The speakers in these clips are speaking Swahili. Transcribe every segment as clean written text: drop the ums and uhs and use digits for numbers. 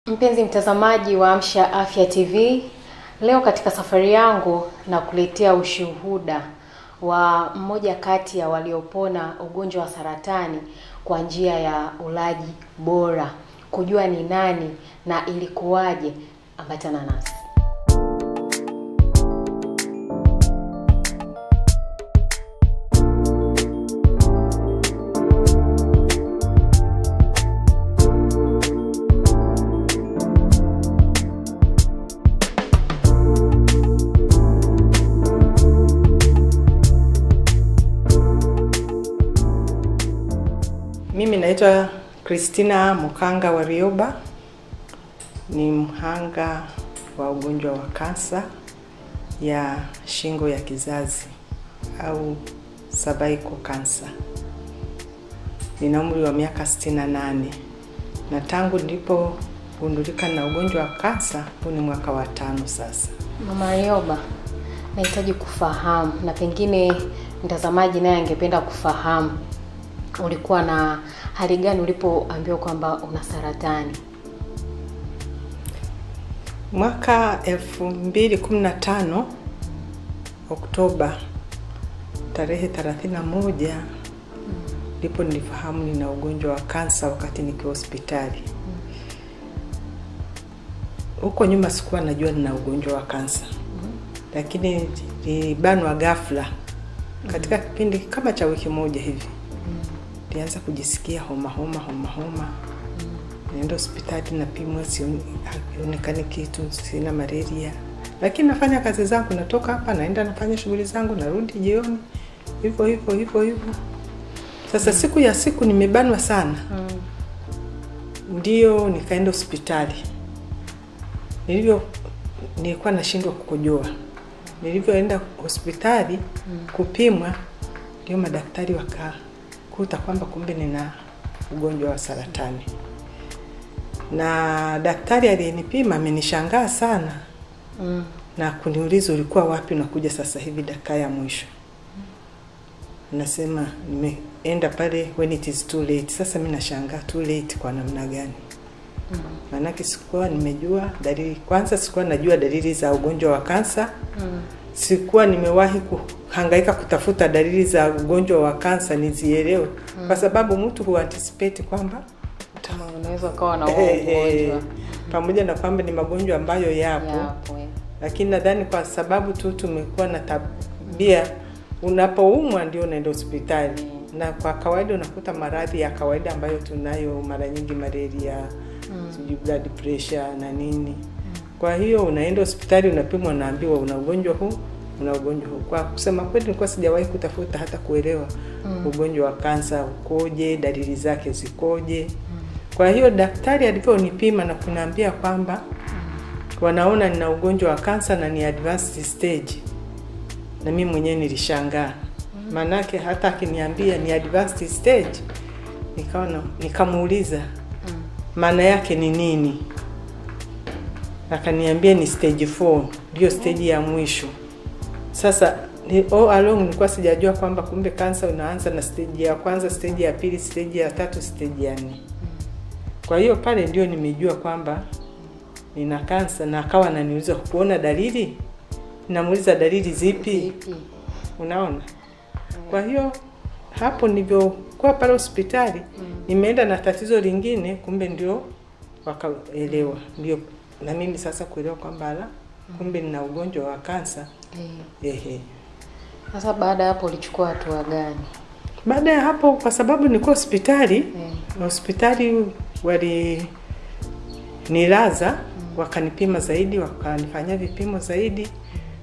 Mpenzi mtazamaji wa Amsha Afya TV, leo katika safari yangu na kuletea ushuhuda wa mmoja kati ya waliopona ugonjwa wa saratani kwa njia ya ulaji bora. Kujua ni nani na ilikuwaje, ambatana nasi. Mimi naitwa Christina Mukanga Warioba, ni mhanga wa ugonjwa wa kansa ya shingo ya kizazi au cervical cancer. Nina umri wa miaka 68 na tangu ndipo gundulika na ugonjwa wa kansa huu ni mwaka wa 5 sasa. Mama Warioba, nahitaji kufahamu na pengine mtazamaji naye angependa kufahamu, ulikuwa na hali gani ulipoambiwa kwamba una saratani? Mwaka 2015 Oktoba tarehe 31 ndipo nilifahamu nina ugonjwa wa kansa wakati nikiwa hospitali. Huko nyuma sikuwa najua nina ugonjwa wa kansa. Lakini nilibanwa ghafla katika kipindi kama cha wiki moja hivi. Nilianza kujisikia homa. Nenda hospitali napimwa, sionekani kitu, sina malaria. Lakini nafanya kazi zangu, natoka hapa naenda nafanya shughuli zangu, narudi jioni. Hivyo. Sasa siku nimebanwa sana. Ndio nikaenda hospitali. Nilikuwa nashindwa kukojoa. Nilivyoenda hospitali kupimwa, ndio madaktari wakakuta kwamba kumbe nina ugonjwa wa saratani. Na daktari aliyenipima amenishangaa sana. Na kuniuliza ulikuwa wapi unakuja sasa hivi dakika ya mwisho. Nasema nimeenda pale when it is too late. Sasa mimi nashangaa too late kwa namna gani? Maana sikuwa nimejua dalili. Kwanza sikuwa najua dalili za ugonjwa wa kansa. Sikuwa nimewahi kuhangaika kutafuta dalili za ugonjwa wa kansa nizielewe. Kwa sababu mtu huanticipate kwamba unaweza kuwa na ugonjwa. Pamoja na kwamba ni magonjwa ambayo yapo. Lakini nadhani kwa sababu tu tumekuwa na tabia unapoumwa ndio unaenda hospitali. Na kwa kawaida unakuta maradhi ya kawaida ambayo tunayo mara nyingi, malaria, blood pressure na nini. Kwa hiyo unaenda hospitali unapimwa, unaambiwa una ugonjwa huu, una ugonjwa huu. Kwa kusema kweli nilikuwa sijawahi kutafuta hata kuelewa ugonjwa wa kansa ukoje, dalili zake zikoje. Kwa hiyo daktari aliponipima na kuniambia kwamba wanaona nina ugonjwa wa kansa na ni advanced stage, na mimi mwenyewe nilishangaa. Manake hata akiniambia ni advanced stage, nikamuuliza maana yake ni nini? Akaniambia ni stage 4, ndio stage ya mwisho. Sasa all along nilikuwa sijajua kwamba kumbe kansa unaanza na stage ya kwanza, stage ya pili, stage ya 3, stage ya 4. Kwa hiyo pale ndio nimejua kwamba nina kansa, na akawa ananiuliza kuona dalili. Namuuliza dalili zipi? Unaona? Kwa hiyo hapo ndivyo kwa pale hospitali nimeenda na tatizo lingine, kumbe ndio wakaelewa. Ndio na mimi sasa kuelewa kwamba kumbe nina ugonjwa wa kansa. Sasa baada hapo ulichukua hatua gani? Baada ya hapo, kwa sababu nilikuwa hospitali, hospitali walinilaza, wakanipima zaidi, wakanifanyia vipimo zaidi,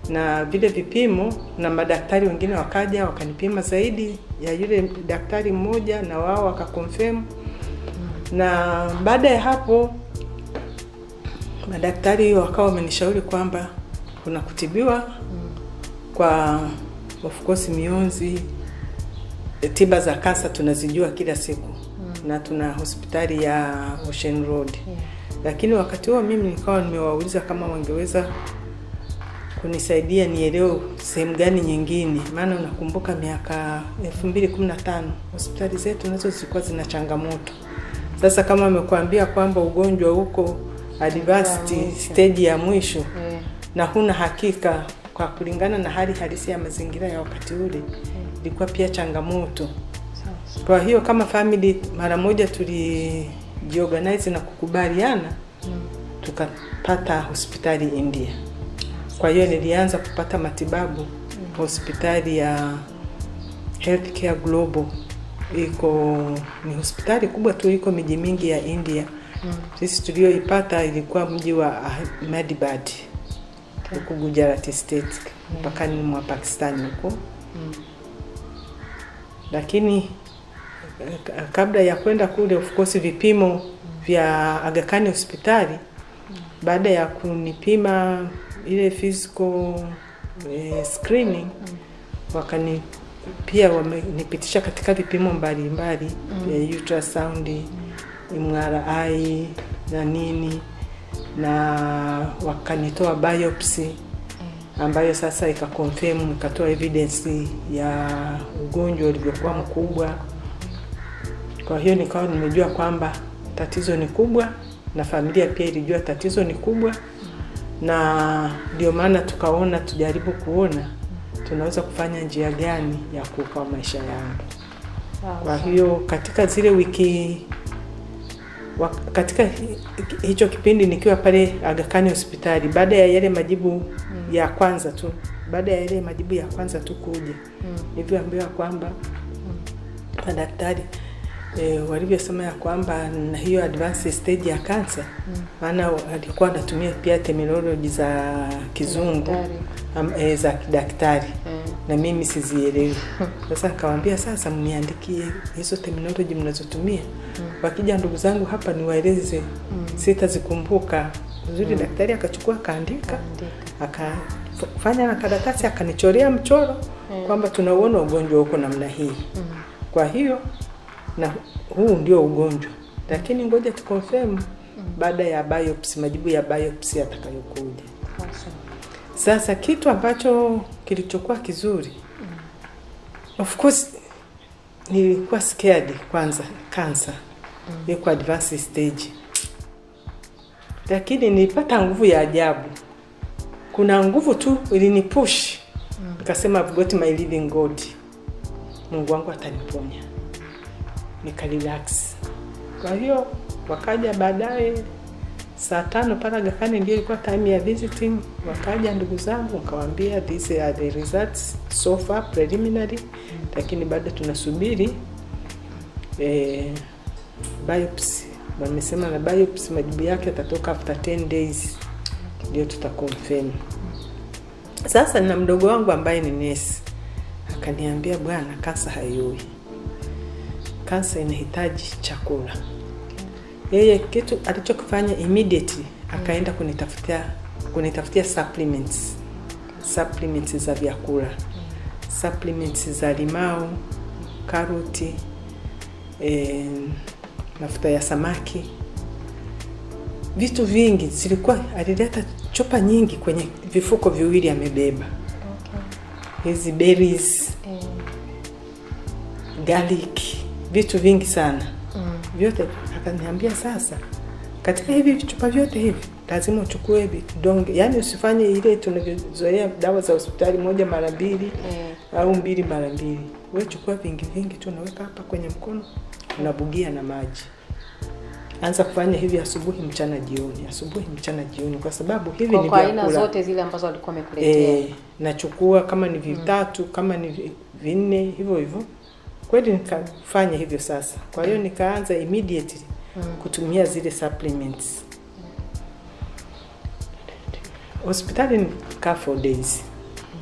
na vile vipimo na madaktari wengine wakaja wakanipima zaidi ya yule daktari mmoja, na wao wakakonfirm. Na baada ya hapo madaktari wakawa wamenishauri kwamba kuna kutibiwa kwa of course mionzi. Tiba za kansa tunazijua kila siku na tuna hospitali ya Ocean Road. Lakini wakati huo mimi nikawa nimewauliza kama wangeweza kunisaidia nielewe sehemu gani nyingine, maana unakumbuka miaka 2015 hospitali zetu nazo zilikuwa zina changamoto. Sasa kama amekuambia kwamba ugonjwa huko advanced stage ya mwisho na huna hakika kwa kulingana na hali halisi ya mazingira ya wakati ule, ilikuwa pia changamoto. Kwa hiyo kama family mara moja tulijiorganize na kukubaliana tukapata hospitali India. Kwa hiyo nilianza kupata matibabu hospitali ya Healthcare Global. Ni hospitali kubwa tu, iko miji mingi ya India. Sisi tulioipata ilikuwa mji wa Ahmedabad, huko Gujarat State, mpakani mwa Pakistan huko. Lakini kabla ya kwenda kule, of course, vipimo vya Aga Khan hospitali, baada ya kunipima ile physical screening, wakani pia wamenipitisha katika vipimo mbalimbali ya ultrasound, MRI na nini, na wakanitoa biopsy ambayo sasa ikakonfirm, ikatoa evidence ya ugonjwa ulivyokuwa mkubwa. Kwa hiyo nikawa nimejua kwamba tatizo ni kubwa, na familia pia ilijua tatizo ni kubwa, na ndio maana tukaona tujaribu kuona tunaweza kufanya njia gani ya kuokoa maisha yangu. Kwa hiyo katika zile wiki, katika hicho kipindi nikiwa pale Aga Khan hospitali, baada ya yale majibu ya kwanza tu, kuja, nilivyoambiwa kwamba madaktari walivyosema ya kwamba na hiyo advanced stage ya cancer, maana alikuwa anatumia pia terminology za kizungu, za kidaktari, na mimi sizielewi. Sasa akawaambia, sasa mniandikie hizo terminology mnazotumia, wakija ndugu zangu hapa niwaeleze, sitazikumbuka. Uzuri daktari akachukua akaandika, akafanya na karatasi, akanichorea mchoro kwamba tunauona ugonjwa huko namna hii. Kwa hiyo na huu ndio ugonjwa, lakini ngoja tukonfirm baada ya biopsy, majibu ya biopsy atakayokuja. Sasa kitu ambacho kilichokuwa kizuri, of course nilikuwa scared kwanza, cancer iko advanced stage, lakini nilipata nguvu ya ajabu. Kuna nguvu tu ilinipush, nikasema I've got my living God, Mungu wangu ataniponya, nikarelax. Kwa hiyo wakaja baadaye saa 5 pale Aga Khan, ndio ilikuwa time ya visiting. Wakaja ndugu zangu, nikawaambia these are the results so far preliminary, lakini bado tunasubiri biopsy. Wamesema na biopsy majibu yake yatatoka after 10 days, ndio tutakonfirm. Sasa na mdogo wangu ambaye ni nurse akaniambia, bwana, kansa haiui, kansa inahitaji chakula. Yeye kitu alichokifanya immediately akaenda kunitafutia supplements za vyakula, supplements za limau, karoti, mafuta ya samaki, vitu vingi. Zilikuwa alileta chupa nyingi kwenye vifuko viwili amebeba. Hizi berries, garlic, vitu vingi sana. Vyote akaniambia, sasa katika hivi chupa vyote hivi lazima uchukue vidonge, yani usifanye ile tunavyozoea dawa za hospitali moja mara mbili au mbili mara mbili. Wewe chukua vingi vingi tu, unaweka hapa kwenye mkono, unabugia na maji. Anza kufanya hivi asubuhi, mchana, jioni, asubuhi, mchana, jioni, kwa sababu hivi ni vyakula. Kwa aina zote zile ambazo alikuwa amekuletea. Nachukua kama ni vitatu, kama ni vinne, hivyo hivyo. Kweli nikafanya hivyo sasa. Kwa hiyo nikaanza immediately kutumia zile supplements. Hospitali nikaa 4 days.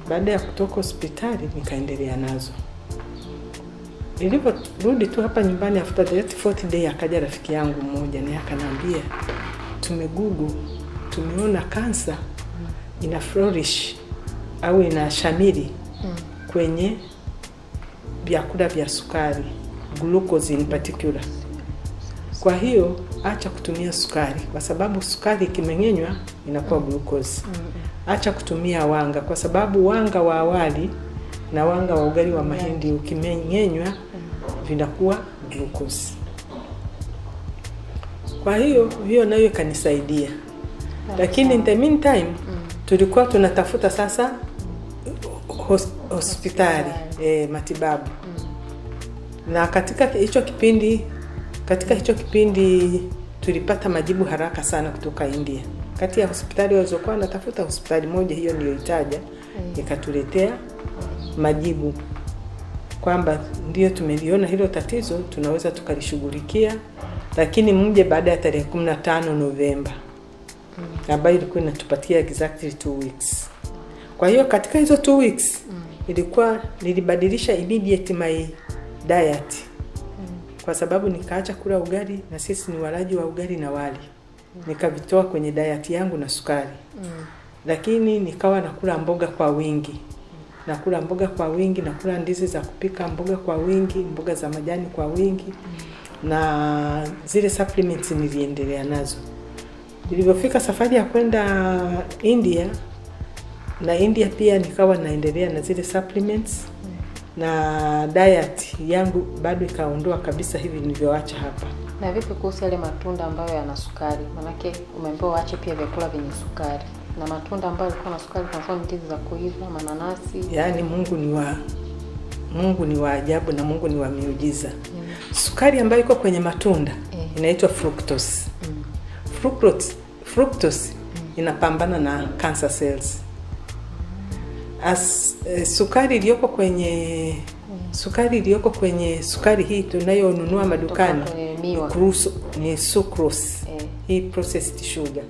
Baada ya kutoka hospitali nikaendelea nazo. Niliporudi tu hapa nyumbani after the 4th day, akaja rafiki yangu mmoja na akaniambia, tumeona kansa ina flourish au ina shamiri kwenye vyakula vya sukari, glucose in particular. Kwa hiyo acha kutumia sukari, kwa sababu sukari ikimeng'enywa inakuwa glucose. Acha kutumia wanga, kwa sababu wanga wa awali na wanga wa ugali wa mahindi ukimeng'enywa vinakuwa glucose. Kwa hiyo nayo kanisaidia. Lakini in the meantime tulikuwa tunatafuta sasa hospitali matibabu. Na katika hicho kipindi tulipata majibu haraka sana kutoka India. Kati ya hospitali walizokuwa natafuta, hospitali moja hiyo niliyoitaja ikatuletea majibu kwamba ndio tumeliona hilo tatizo, tunaweza tukalishughulikia, lakini mje baada ya tarehe 15 Novemba. Ambayo ilikuwa inatupatia exactly 2 weeks. Kwa hiyo katika hizo 2 weeks nilibadilisha immediate my diet. Kwa sababu nikaacha kula ugali, na sisi ni walaji wa ugali na wali. Nikavitoa kwenye diet yangu na sukari. Lakini nikawa nakula mboga kwa wingi. Nakula mboga kwa wingi, nakula ndizi za kupika mboga kwa wingi, mboga za majani kwa wingi. Na zile supplements niliendelea nazo. Nilipofika safari ya kwenda India, na India pia nikawa naendelea na zile supplements, na diet yangu bado ikaondoa kabisa hivi nilivyoacha hapa. Na vipi kuhusu yale matunda ambayo yana sukari? Manake umeambiwa waache pia vyakula vyenye sukari. Na matunda ambayo yalikuwa na sukari, kwa mfano ndizi za kuiva, mananasi. Yaani Mungu ni wa ajabu na Mungu ni wa miujiza. Sukari ambayo iko kwenye matunda inaitwa fructose. Fructose inapambana na cancer cells. Sukari iliyoko kwenye sukari hii tunayonunua madukani ni sucrose, hii processed sugar.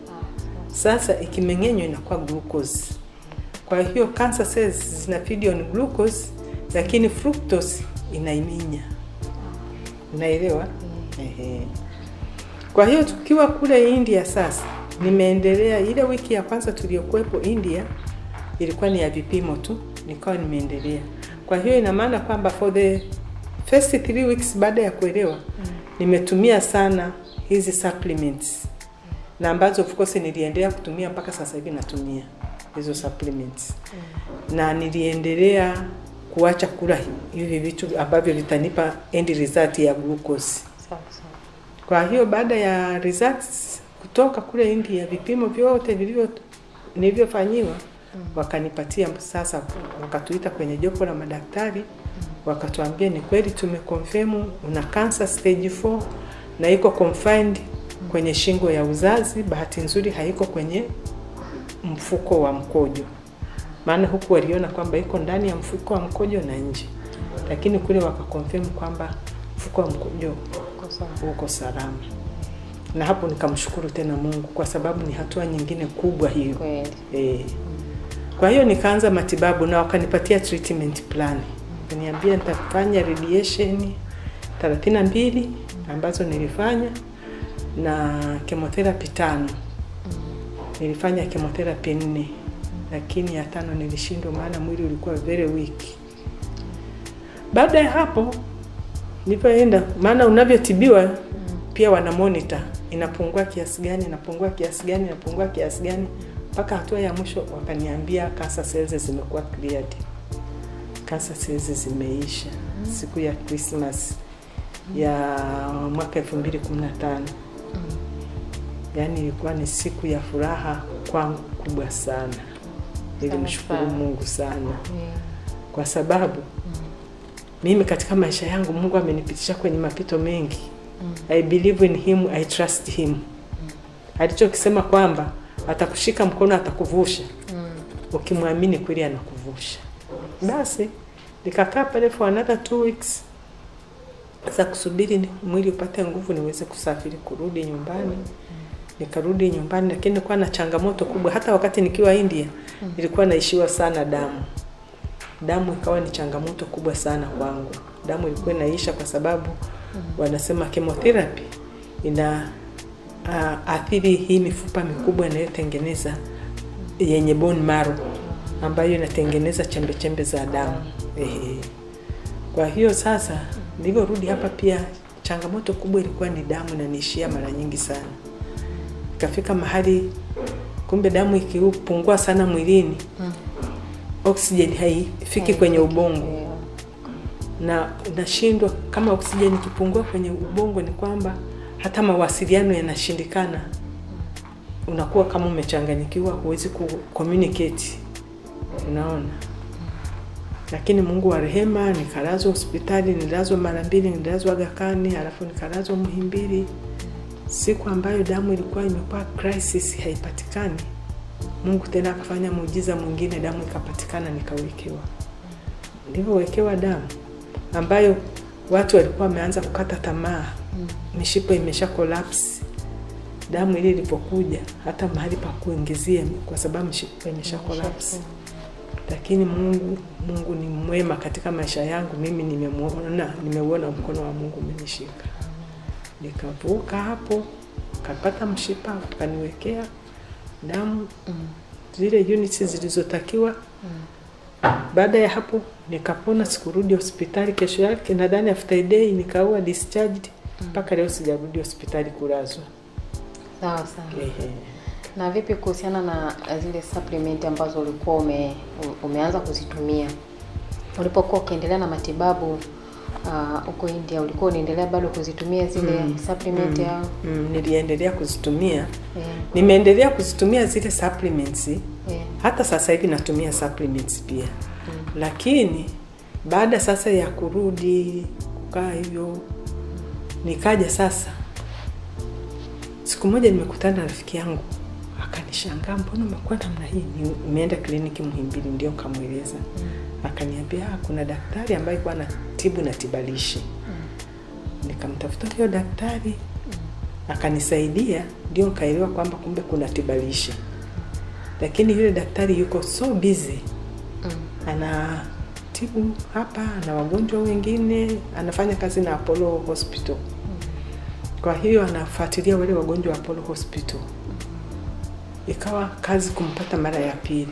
Sasa ikimeng'enywa inakuwa glucose. Kwa hiyo cancer cells zina feed on glucose, lakini fructose inaiminya. Unaelewa? Kwa hiyo tukiwa kule India sasa, nimeendelea ile wiki ya kwanza tuliyokuepo India ilikuwa ni ya vipimo tu, nikawa nimeendelea. Kwa hiyo ina maana kwamba for the first 3 weeks baada ya kuelewa, nimetumia sana hizi supplements. Na ambazo of course niliendelea kutumia mpaka sasa hivi natumia hizo supplements. Na niliendelea kuacha kula hivi vitu ambavyo vitanipa end result ya glucose. Kwa hiyo baada ya results kutoka kule India, vipimo vyote nilivyofanyiwa, wakanipatia sasa, wakatuita kwenye jopo la madaktari, wakatuambia ni kweli tumeconfirm una cancer stage 4 na iko confined kwenye shingo ya uzazi. Bahati nzuri haiko kwenye mfuko wa mkojo. Maana huku waliona kwamba iko ndani ya mfuko wa mkojo na nje. Lakini kule wakaconfirm kwamba mfuko wa mkojo uko salama. Na hapo nikamshukuru tena Mungu, kwa sababu ni hatua nyingine kubwa hiyo. Kwa hiyo nikaanza matibabu na wakanipatia treatment plan. Niambia nitafanya radiation 32 ambazo nilifanya, na chemotherapy 5. Nilifanya chemotherapy 4, lakini ya 5 nilishindwa maana mwili ulikuwa very weak. Baada ya hapo nilipoenda, maana unavyotibiwa pia wana monitor, inapungua kiasi gani, mpaka hatua ya mwisho wakaniambia cancer cells zimekuwa cleared. Cancer cells zimeisha siku ya Christmas ya mwaka 2015. Yaani ilikuwa ni siku ya furaha kwangu kubwa sana. Nilimshukuru Mungu sana. Kwa sababu mimi katika maisha yangu Mungu amenipitisha kwenye mapito mengi. I believe in him, I trust him. Alichokisema kwamba atakushika mkono, atakuvusha. Ukimwamini kweli anakuvusha. Basi nikakaa pale for another 2 weeks. Sasa kusubiri mwili upate nguvu niweze kusafiri kurudi nyumbani. Nikarudi nyumbani, lakini nilikuwa na changamoto kubwa. Hata wakati nikiwa India nilikuwa naishiwa sana damu. Damu ikawa ni changamoto kubwa sana kwangu. Damu ilikuwa inaisha kwa sababu wanasema chemotherapy ina athiri hii mifupa mikubwa inayotengeneza yenye bone marrow, ambayo inatengeneza chembe za damu. Kwa hiyo sasa niliporudi hapa pia changamoto kubwa ilikuwa ni damu na niishia mara nyingi sana. Ikafika mahali kumbe damu ikipungua sana mwilini, oxygen haifiki kwenye ubongo. Na unashindwa, kama oxygen ikipungua kwenye ubongo ni kwamba hata mawasiliano yanashindikana. unakuwa kama umechanganyikiwa, huwezi communicate, unaona. Lakini Mungu wa rehema, nikalazwa hospitali, nilazwa mara 2, nilazwa Aga Khan, alafu nikalazwa Muhimbili. Siku ambayo damu ilikuwa imekuwa crisis, haipatikani, Mungu tena akafanya muujiza mwingine, damu ikapatikana, nikawekewa. Nilipowekewa damu ambayo watu walikuwa wameanza kukata tamaa, mishipa imesha collapse. Damu ile ilipokuja hata mahali pa kuongezea, kwa sababu mishipa imesha collapse. Lakini Mungu ni mwema katika maisha yangu. Mimi nimeuona mkono wa Mungu umenishika. Nikavuka hapo, kapata mshipa, kaniwekea damu zile units zilizotakiwa. Baada ya hapo nikapona, sikurudi hospitali. Kesho yake nadhani after a day nikawa discharged. Mpaka leo sijarudi hospitali kulazwa. Sawa sawa. Na vipi kuhusiana na zile supplement ambazo ulikuwa umeanza kuzitumia? Ulipokuwa ukiendelea na matibabu huko India, ulikuwa unaendelea bado kuzitumia zile supplement au? Niliendelea kuzitumia. Nimeendelea kuzitumia zile supplements. Hata sasa hivi natumia supplements pia. Lakini baada sasa ya kurudi kukaa hivyo, nikaja sasa. Siku moja nimekutana na rafiki yangu, akanishangaa, mbona umekuwa namna hii? Nimeenda kliniki Muhimbili, ndio nikamweleza. Akaniambia kuna daktari ambaye kwa anatibu na tibalishe. Nikamtafuta huyo daktari, akanisaidia, ndio nikaelewa kwamba kumbe kuna tibalishe. Lakini yule daktari yuko so busy. Anatibu hapa na wagonjwa wengine, anafanya kazi na Apollo Hospital. Kwa hiyo anafuatilia wale wagonjwa wa Apollo Hospital. Ikawa kazi kumpata mara ya pili.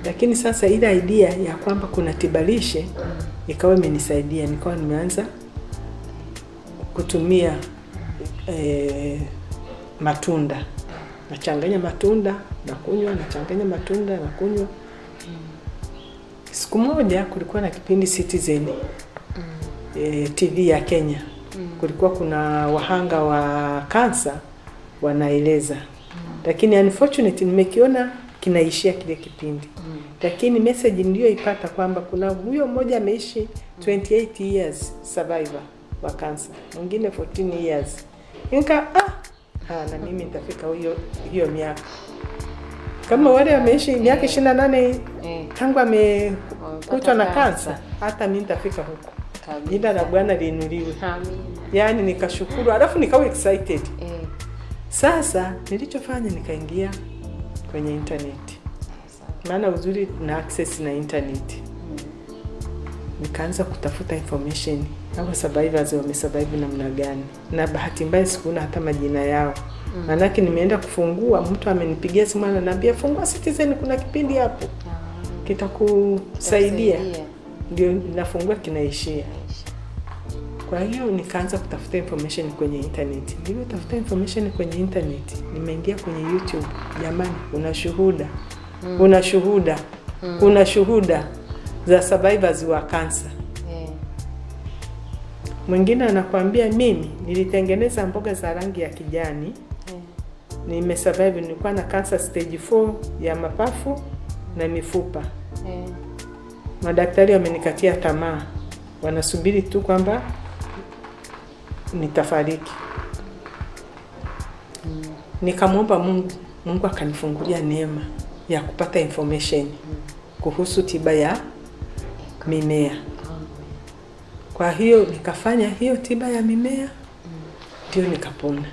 Lakini sasa ile idea ya kwamba kuna tibalishe ikawa imenisaidia. Nikawa nimeanza kutumia matunda. Nachanganya matunda na kunywa, nachanganya matunda na kunywa. Siku moja kulikuwa na kipindi Citizen TV ya Kenya. Kulikuwa kuna wahanga wa kansa wanaeleza. Lakini unfortunately nimekiona kinaishia kile kipindi. Lakini message ndio ipata kwamba kuna huyo mmoja ameishi 28 years survivor wa kansa, mwingine 14 years. Na mimi nitafika hiyo miaka. Kama wale wameishi miaka 28 tangu amekutwa na kansa, hata mimi nitafika huko. Jina la Bwana liinuliwe. Amina. Yaani nikashukuru, alafu nikawa excited. Sasa nilichofanya nikaingia kwenye internet. Maana uzuri na access na internet. Nikaanza kutafuta information. Hawa survivors wamesurvive namna gani. Na bahati mbaya sikuona hata majina yao. Maanake nimeenda kufungua, mtu amenipigia simu ananiambia fungua Citizen, kuna kipindi hapo. Kitakusaidia. Ndio nafungua kinaishia. Kwa hiyo nikaanza kutafuta information kwenye internet. Nilipotafuta information kwenye internet, nimeingia kwenye YouTube. Jamani, kuna shuhuda za survivors wa cancer. Mwingine anakuambia mimi nilitengeneza mboga za rangi ya kijani. Nimesurvive, nilikuwa na cancer stage 4 ya mapafu na mifupa. Madaktari wamenikatia tamaa. Wanasubiri tu kwamba nitafariki. Nikamwomba Mungu akanifungulia neema ya kupata information kuhusu tiba ya mimea. Kwa hiyo nikafanya hiyo tiba ya mimea, ndio nikapona.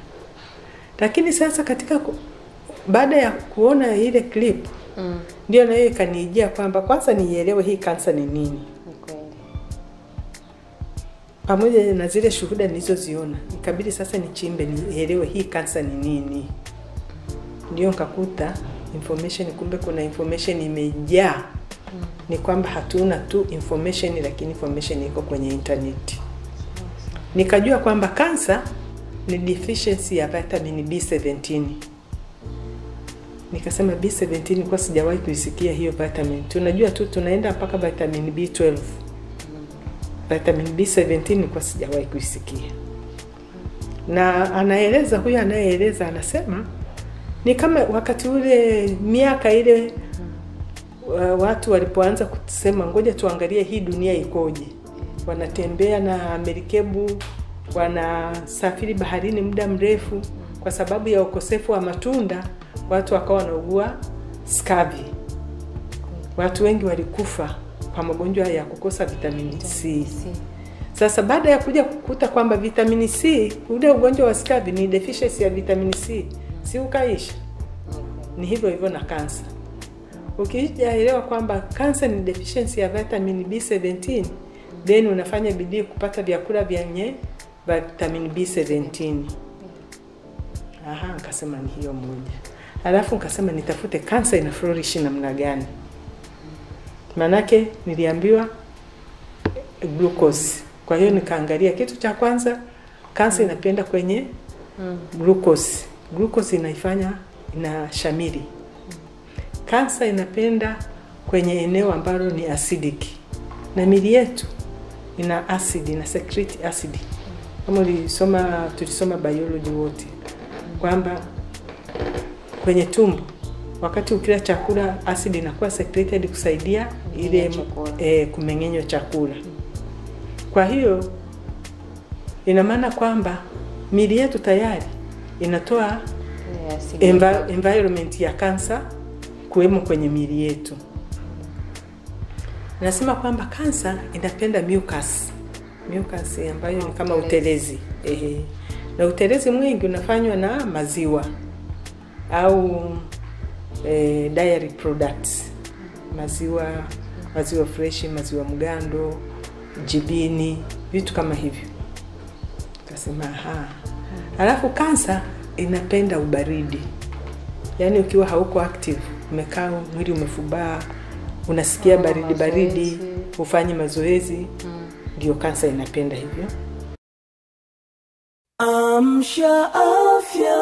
Lakini sasa baada ya kuona ile clip, ndio na yeye kanijia kwamba kwanza nielewe hii kansa ni nini. Pamoja na zile shuhuda nilizoziona, ikabidi sasa nichimbe nielewe hii kansa ni nini. Ndio nikakuta information, kumbe kuna information imejaa. Ni kwamba hatuna tu information, lakini information iko kwenye internet. Nikajua kwamba kansa ni deficiency ya vitamin B17. Nikasema B17 kwa sijawahi kuisikia hiyo vitamin. Tunajua tu tunaenda mpaka vitamin B12. Vitamin B17 kwa sijawahi kuisikia. Na huyo anayeeleza anasema Ni kama wakati ule miaka ile watu walipoanza kusema ngoja tuangalie hii dunia ikoje. Wanatembea na merikebu, wanasafiri baharini muda mrefu kwa sababu ya ukosefu wa matunda, watu wakawa wanaugua scurvy. Watu wengi walikufa kwa magonjwa ya kukosa vitamini C. Sasa baada ya kuja kukuta kwamba vitamini C, ule ugonjwa wa scurvy ni deficiency ya vitamini C, si ukaisha. Ni hivyo hivyo na kansa. Ukijaelewa kwamba kansa ni deficiency ya vitamin B17, then unafanya bidii kupata vyakula vyenye vitamin B17. Nikasema ni hiyo moja. Alafu nikasema nitafute kansa ina flourish namna gani. Manake niliambiwa glucose. Kwa hiyo nikaangalia kitu cha kwanza, kansa inapenda kwenye glucose. Glucose inaifanya inashamiri. Kansa inapenda kwenye eneo ambalo ni acidic. Na miili yetu ina acid, ina secrete acid. Kama tulisoma biology wote kwamba kwenye tumbo wakati ukila chakula acid inakuwa secreted kusaidia ile kumeng'enywa chakula. Kwa hiyo ina maana kwamba miili yetu tayari inatoa environment ya kansa kuwemo kwenye miili yetu. Nasema kwamba kansa inapenda mucus. Mucus ambayo ni kama utelezi. Na utelezi mwingi unafanywa na maziwa au dairy products. Maziwa fresh, maziwa mgando, jibini, vitu kama hivyo. Kasema Alafu kansa inapenda ubaridi. Yaani ukiwa hauko active, umekaa mwili umefubaa, unasikia baridi, ufanye mazoezi, ndio kansa inapenda hivyo. Amsha Afya.